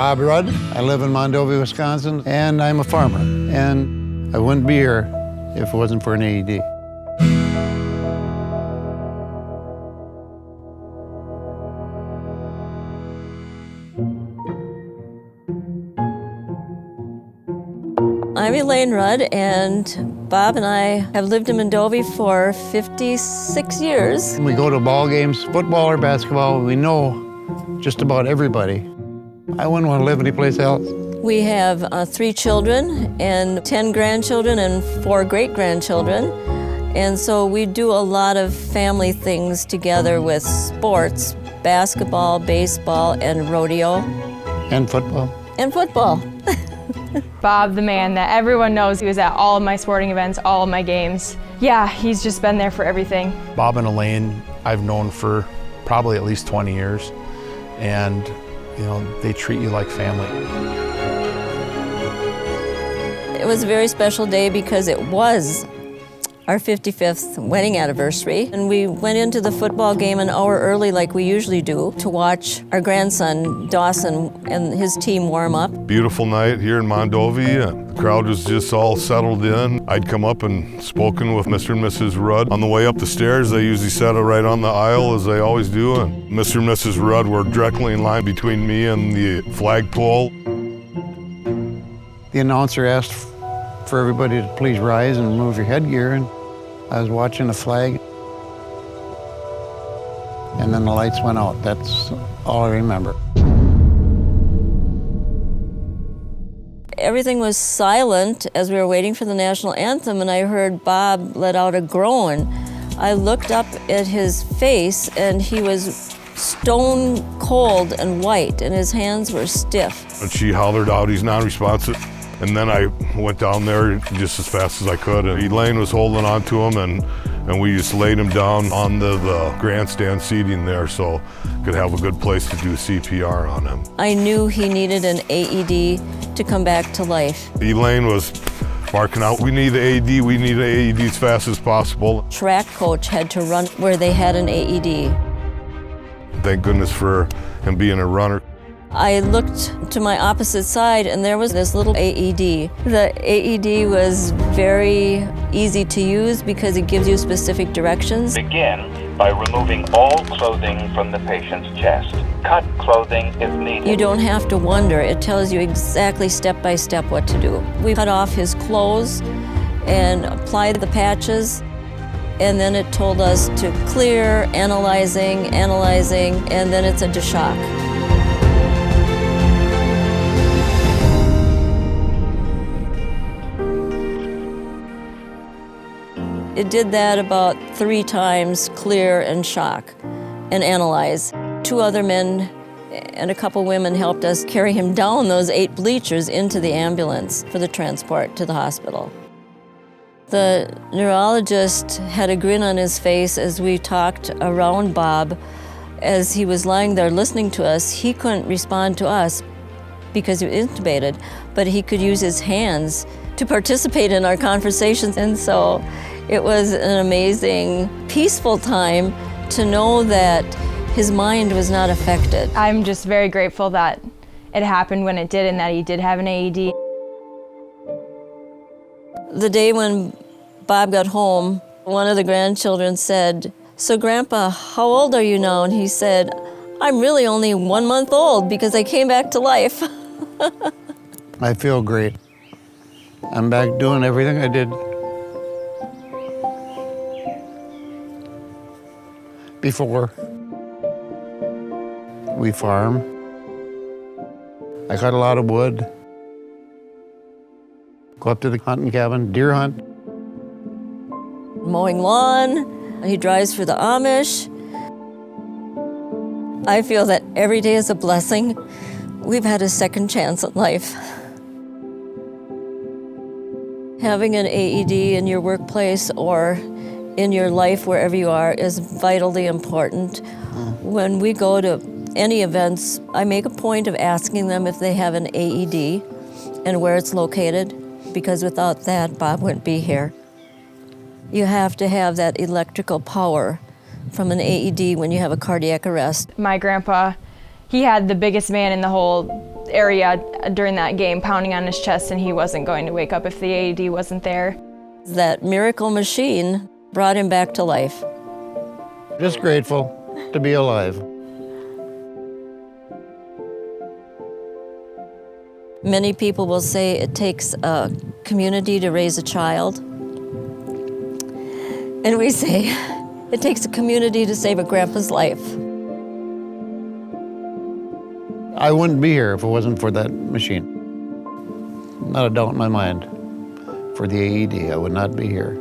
Bob Rudd. I live in Mondovi, Wisconsin, and I'm a farmer. And I wouldn't be here if it wasn't for an AED. I'm Elaine Rudd, and Bob and I have lived in Mondovi for 56 years. We go to ball games, football or basketball, we know just about everybody. I wouldn't want to live anyplace else. We have 3 children and 10 grandchildren and 4 great-grandchildren. And so we do a lot of family things together with sports, basketball, baseball, and rodeo. And football. And football. Bob, the man that everyone knows, he was at all of my sporting events, all of my games. Yeah, he's just been there for everything. Bob and Elaine, I've known for probably at least 20 years. And, you know, they treat you like family. It was a very special day because it was our 55th wedding anniversary. And we went into the football game an hour early like we usually do to watch our grandson, Dawson, and his team warm up. Beautiful night here in Mondovi. The crowd was just all settled in. I'd come up and spoken with Mr. and Mrs. Rudd. On the way up the stairs, they usually sat right on the aisle as they always do. And Mr. and Mrs. Rudd were directly in line between me and the flagpole. The announcer asked for everybody to please rise and remove your headgear, and I was watching the flag, and then the lights went out. That's all I remember. Everything was silent as we were waiting for the national anthem, and I heard Bob let out a groan. I looked up at his face, and he was stone cold and white, and his hands were stiff. And she hollered out, "He's non-responsive." And then I went down there just as fast as I could. And Elaine was holding on to him, and we just laid him down on the grandstand seating there so could have a good place to do CPR on him. I knew he needed an AED to come back to life. Elaine was barking out, "We need the AED, we need an AED as fast as possible." Track coach had to run where they had an AED. Thank goodness for him being a runner. I looked to my opposite side, and there was this little AED. The AED was very easy to use because it gives you specific directions. Begin by removing all clothing from the patient's chest. Cut clothing if needed. You don't have to wonder. It tells you exactly step by step what to do. We cut off his clothes and applied the patches, and then it told us to clear, analyzing, and then it said to shock. It did that about 3 times, clear and shock and analyze. 2 other men and a couple women helped us carry him down those 8 bleachers into the ambulance for the transport to the hospital. The neurologist had a grin on his face as we talked around Bob. As he was lying there listening to us, he couldn't respond to us because he was intubated, but he could use his hands to participate in our conversations. And so it was an amazing, peaceful time to know that his mind was not affected. I'm just very grateful that it happened when it did and that he did have an AED. The day when Bob got home, one of the grandchildren said, "So Grandpa, how old are you now?" And he said, "I'm really only 1 month old because I came back to life." I feel great. I'm back doing everything I did before. We farm. I cut a lot of wood. Go up to the hunting cabin, deer hunt. Mowing lawn. He drives for the Amish. I feel that every day is a blessing. We've had a second chance at life. Having an AED in your workplace or in your life wherever you are is vitally important. When we go to any events, I make a point of asking them if they have an AED and where it's located, because without that, Bob wouldn't be here. You have to have that electrical power from an AED when you have a cardiac arrest. My grandpa, he had the biggest man in the whole area during that game, pounding on his chest, and he wasn't going to wake up if the AED wasn't there. That miracle machine brought him back to life. Just grateful to be alive. Many people will say it takes a community to raise a child. And we say it takes a community to save a grandpa's life. I wouldn't be here if it wasn't for that machine. Not a doubt in my mind. For the AED, I would not be here.